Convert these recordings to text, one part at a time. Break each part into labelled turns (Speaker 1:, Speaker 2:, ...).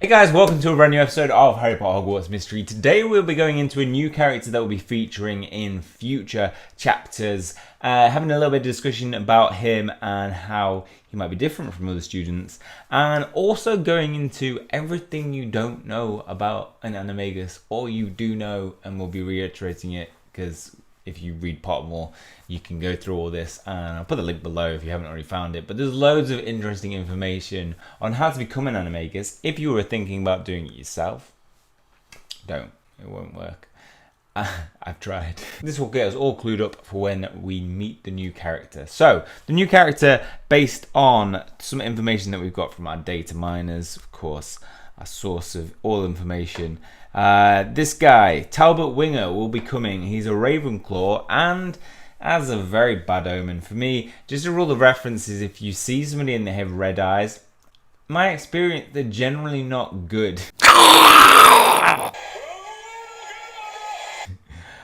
Speaker 1: Hey guys, welcome to a brand new episode of Harry Potter Hogwarts Mystery. Today we'll be going into a new character that will be featuring in future chapters, having a little bit of discussion about him and how he might be different from other students, and also going into everything you don't know about an Animagus, or you do know, and we'll be reiterating it because if you read Pottermore, you can go through all this, and I'll put the link below if you haven't already found it. But there's loads of interesting information on how to become an Animagus. If you were thinking about doing it yourself, don't. It won't work. I've tried. This will get us all clued up for when we meet the new character. So, the new character, based on some information that we've got from our data miners, of course, our source of all information. This guy, Talbot Winger, will be coming. He's a Ravenclaw, and as a very bad omen for me, just a rule of reference is if you see somebody and they have red eyes, my experience, they're generally not good.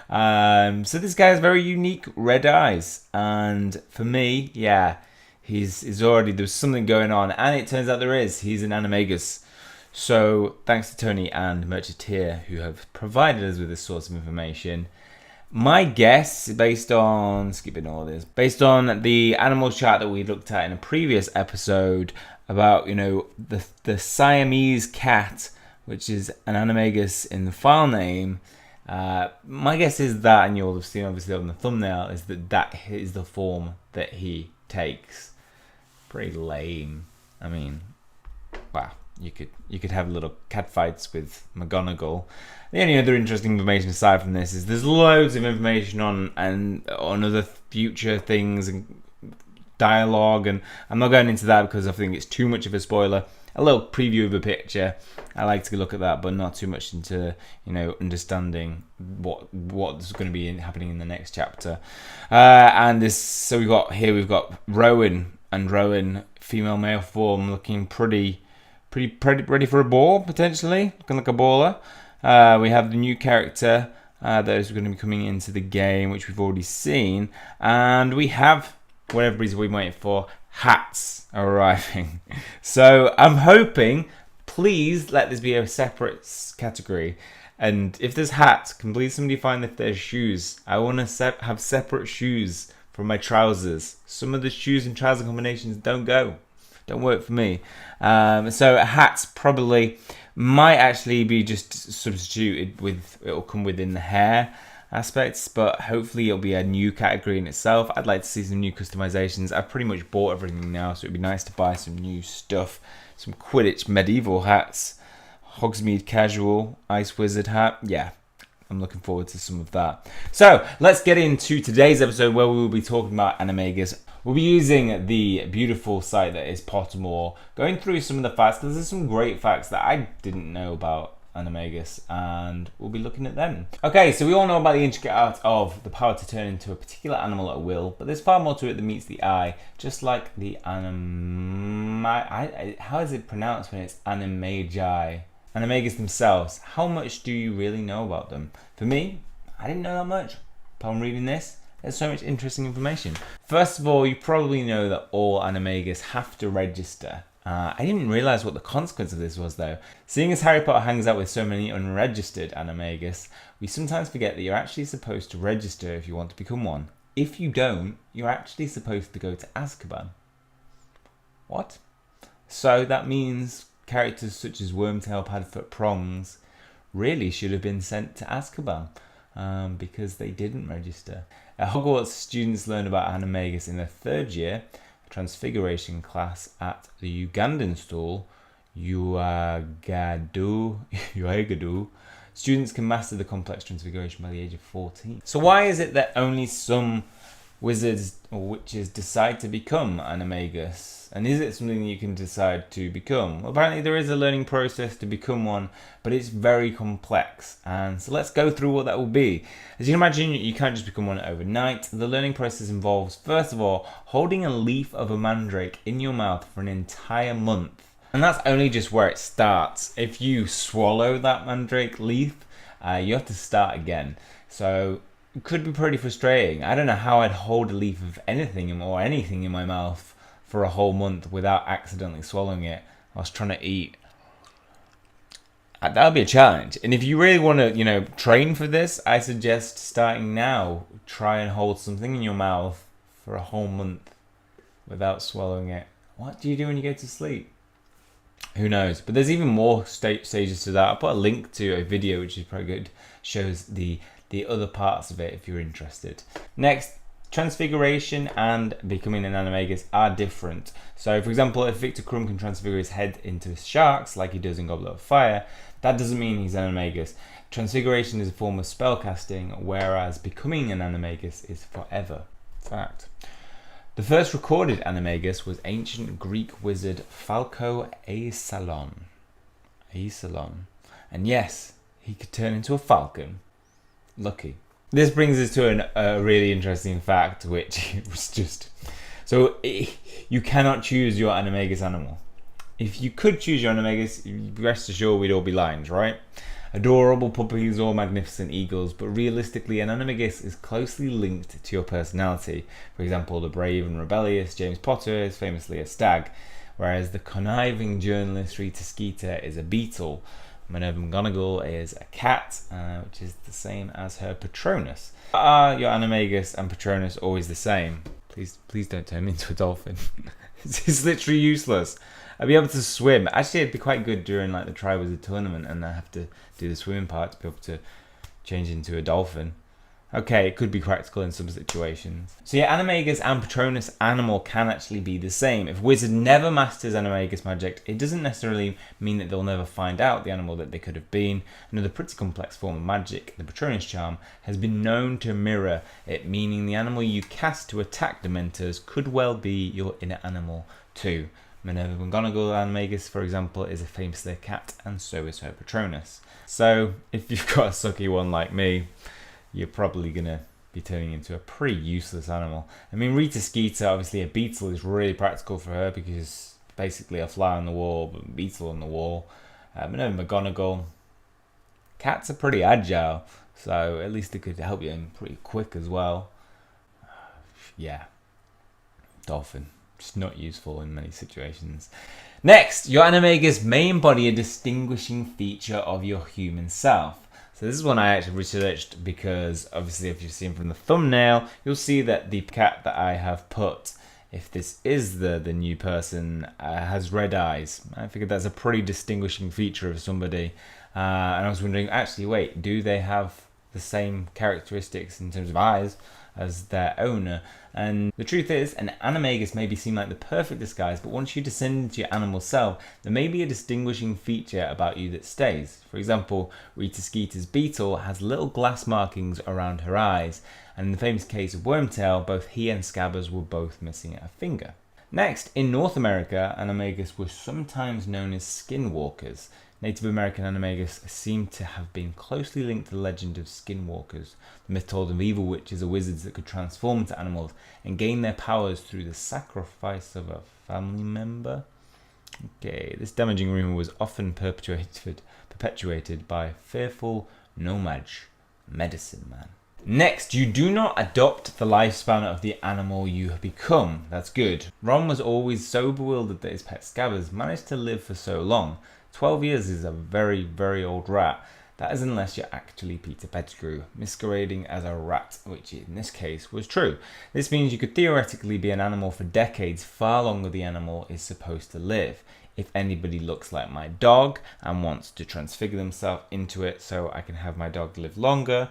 Speaker 1: So this guy has very unique red eyes, and for me, yeah, he's already, there's something going on, and it turns out there is. He's an Animagus. So thanks to Tony and Merchateer who have provided us with this source of information. My guess, based on based on the animal chart that we looked at in a previous episode about, you know, the Siamese cat, which is an Animagus in the file name. My guess is that, and you'll have seen obviously on the thumbnail, is that is the form that he takes. Pretty lame. I mean, wow. You could have little cat fights with McGonagall. The only other interesting information aside from this is there's loads of information on other future things and dialogue, and I'm not going into that because I think it's too much of a spoiler. A little preview of a picture. I like to look at that, but not too much into, you know, understanding what's going to be happening in the next chapter. And this, so we've got Rowan, female male form, looking pretty ready for a ball, potentially. Looking like a baller. We have the new character that is going to be coming into the game, which we've already seen. And we have what everybody's been waiting for, hats arriving. So I'm hoping, please let this be a separate category. And if there's hats, can please somebody find if there's shoes. I want to have separate shoes for my trousers. Some of the shoes and trouser combinations don't work for me. So hats probably might actually be just substituted with, it'll come within the hair aspects, but hopefully it'll be a new category in itself. I'd like to see some new customizations. I've pretty much bought everything now, so it'd be nice to buy some new stuff. Some Quidditch medieval hats, Hogsmeade casual, Ice Wizard hat. Yeah, I'm looking forward to some of that. So let's get into today's episode where we will be talking about Animagus. We'll be using the beautiful site that is Pottermore, going through some of the facts, because there's some great facts that I didn't know about Animagus, and we'll be looking at them. Okay, so we all know about the intricate art of the power to turn into a particular animal at will, but there's far more to it than meets the eye, just like the how is it pronounced when it's Animagi? Animagus themselves. How much do you really know about them? For me, I didn't know that much. Upon reading this, there's so much interesting information. First of all, you probably know that all Animagus have to register. I didn't realize what the consequence of this was, though. Seeing as Harry Potter hangs out with so many unregistered Animagus, we sometimes forget that you're actually supposed to register if you want to become one. If you don't, you're actually supposed to go to Azkaban. What? So that means characters such as Wormtail, Padfoot, Prongs really should have been sent to Azkaban. Because they didn't register. At Hogwarts, students learn about Animagus in their third year, a transfiguration class at the Ugandan school, Uagadu. Students can master the complex transfiguration by the age of 14. So why is it that only some wizards or witches decide to become Animagus? And is it something that you can decide to become? Well, apparently there is a learning process to become one, but it's very complex. And so let's go through what that will be. As you can imagine, you can't just become one overnight. The learning process involves, first of all, holding a leaf of a mandrake in your mouth for an entire month. And that's only just where it starts. If you swallow that mandrake leaf, you have to start again. So it could be pretty frustrating. I don't know how I'd hold a leaf of anything in my mouth for a whole month without accidentally swallowing it. I was trying to eat That'll be a challenge. And if you really want to, train for this, I suggest starting now. Try and hold something in your mouth for a whole month without swallowing it. What do you do when you go to sleep? Who knows? But there's even more stages to that. I'll put a link to a video which is probably good. Shows the other parts of it if you're interested. Next, transfiguration and becoming an animagus are different. So, for example, if Victor Crumb can transfigure his head into sharks like he does in Goblet of Fire, that doesn't mean he's an animagus. Transfiguration is a form of spellcasting, whereas becoming an animagus is forever. Fact. The first recorded animagus was ancient Greek wizard Falco Aesolon. And yes, he could turn into a falcon. Lucky. This brings us to a really interesting fact, which was just... So, you cannot choose your animagus animal. If you could choose your animagus, rest assured we'd all be lions, right? Adorable puppies or magnificent eagles, but realistically an animagus is closely linked to your personality. For example, the brave and rebellious James Potter is famously a stag, whereas the conniving journalist Rita Skeeter is a beetle. Minerva McGonagall is a cat, which is the same as her Patronus. Are your animagus and Patronus always the same? Please don't turn me into a dolphin. It's literally useless. I'd be able to swim. Actually, it'd be quite good during like the Triwizard tournament, and I have to do the swimming part to be able to change into a dolphin. Okay, it could be practical in some situations. So yeah, Animagus and Patronus animal can actually be the same. If Wizard never masters Animagus magic, it doesn't necessarily mean that they'll never find out the animal that they could have been. Another pretty complex form of magic, the Patronus charm, has been known to mirror it, meaning the animal you cast to attack Dementors could well be your inner animal too. Minerva McGonagall Animagus, for example, is a famously a cat, and so is her Patronus. So, if you've got a sucky one like me, you're probably going to be turning into a pretty useless animal. I mean, Rita Skeeter, obviously a beetle, is really practical for her because basically a fly on the wall, but a beetle on the wall. Minerva McGonagall, cats are pretty agile, so at least they could help you in pretty quick as well. Yeah, dolphin. Just not useful in many situations. Next, your animagus may embody a distinguishing feature of your human self. So this is one I actually researched because obviously if you've seen from the thumbnail, you'll see that the cat that I have put, if this is the new person, has red eyes. I figured that's a pretty distinguishing feature of somebody. And I was wondering, actually, wait, do they have the same characteristics in terms of eyes as their owner? And the truth is, an animagus may seem like the perfect disguise, but once you descend into your animal self, there may be a distinguishing feature about you that stays. For example, Rita Skeeter's beetle has little glass markings around her eyes, and in the famous case of Wormtail, both he and Scabbers were both missing a finger. Next, in North America, animagus were sometimes known as skinwalkers. Native American animagus seem to have been closely linked to the legend of skinwalkers. The myth told of evil witches or wizards that could transform into animals and gain their powers through the sacrifice of a family member. Okay, this damaging rumor was often perpetuated by fearful Nomaj, medicine man. Next, you do not adopt the lifespan of the animal you have become. That's good. Ron was always so bewildered that his pet Scabbers managed to live for so long. 12 years is a very, very old rat. That is unless you're actually Peter Pettigrew, masquerading as a rat, which in this case was true. This means you could theoretically be an animal for decades, far longer the animal is supposed to live. If anybody looks like my dog and wants to transfigure themselves into it so I can have my dog live longer,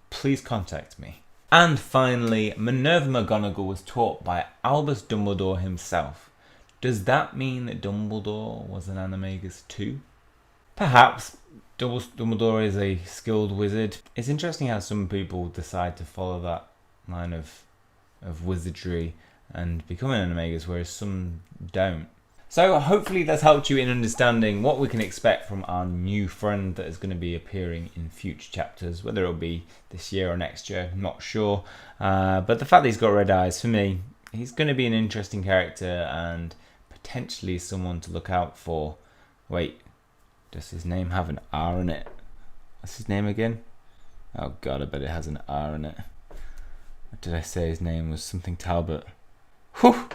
Speaker 1: please contact me. And finally, Minerva McGonagall was taught by Albus Dumbledore himself. Does that mean that Dumbledore was an animagus too? Perhaps. Dumbledore is a skilled wizard. It's interesting how some people decide to follow that line of wizardry and become an animagus, whereas some don't. So hopefully that's helped you in understanding what we can expect from our new friend that is going to be appearing in future chapters, whether it'll be this year or next year, I'm not sure. But the fact that he's got red eyes, for me, he's going to be an interesting character and potentially someone to look out for. Wait, does his name have an R in it? What's his name again? Oh god, I bet it has an R in it. What did I say his name was? Something Talbot. Whew!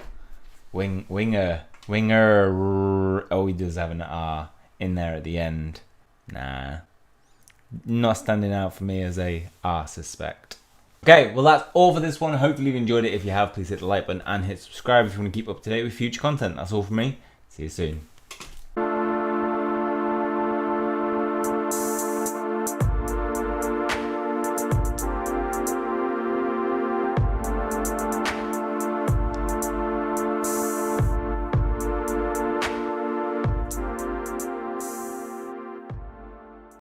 Speaker 1: Winger. Oh, he does have an R in there at the end. Nah, not standing out for me as a suspect. Okay, well that's all for this one. Hopefully you've enjoyed it. If you have, please hit the like button and hit subscribe if you want to keep up to date with future content. That's all from me. See you soon.